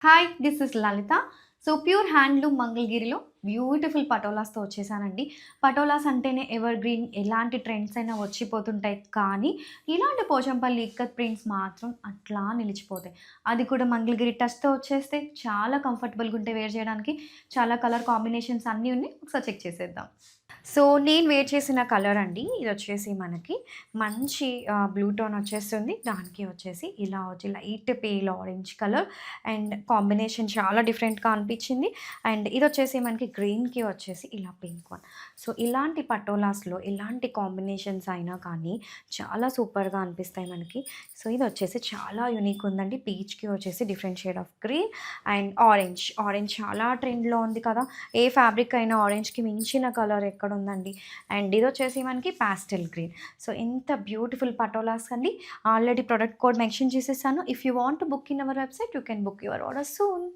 Hi! This is Lalitha. So, pure handloom మంగళగిరిలో beautiful పటోలాస్‌తో వచ్చేసానండి. పటోలాస్ అంటేనే ఎవర్ గ్రీన్ ఎలాంటి ట్రెండ్స్ అయినా వచ్చిపోతుంటాయి. కానీ, ఇలాంటి పోచంపల్లి ఇక్కత్ ప్రింట్స్ మాత్రం అట్లా నిలిచిపోతాయి. అది కూడా మంగళగిరి టచ్‌తో వచ్చేస్తే చాలా కంఫర్టబుల్‌గా ఉంటాయి వేర్ చేయడానికి. చాలా కలర్ కాంబినేషన్స్ అన్నీ ఉన్నాయి. ఒకసారి చెక్ చేసేద్దాం. సో, నేను వేర్ చేసిన కలర్ అండి. ఇదొచ్చేసి మనకి మంచి బ్లూ టోన్ వచ్చేస్తుంది. దానికి వచ్చేసి ఇలా వచ్చి light pale orange colour and combination చాలా డిఫరెంట్‌గా అనిపించింది. అండ్ ఇదొచ్చేసి మనకి గ్రీన్‌కి వచ్చేసి ఇలా పింక్ వన్. సో, ఇలాంటి పటోలాస్‌లో ఎలాంటి కాంబినేషన్స్ అయినా కానీ చాలా సూపర్‌గా అనిపిస్తాయి మనకి. సో, ఇదొచ్చేసి చాలా యూనిక్ ఉందండి. పీచ్‌కి వచ్చేసి different shade of green and orange. Orange చాలా ట్రెండ్‌లో ఉంది కదా! ఏ ఫ్యాబ్రిక్ అయినా ఆరెంజ్‌కి మించిన కలర్ ఎక్కడుందండి. అండ్ ఇదొచ్చేసి మనకి పాస్టెల్ గ్రీన్. సో, ఎంత బ్యూటిఫుల్ పటోలాస్ అండి. ఆల్రెడీ ప్రొడక్ట్ కోడ్ మెన్షన్ చేసేసాను. If you want to book in our website you can book your order soon.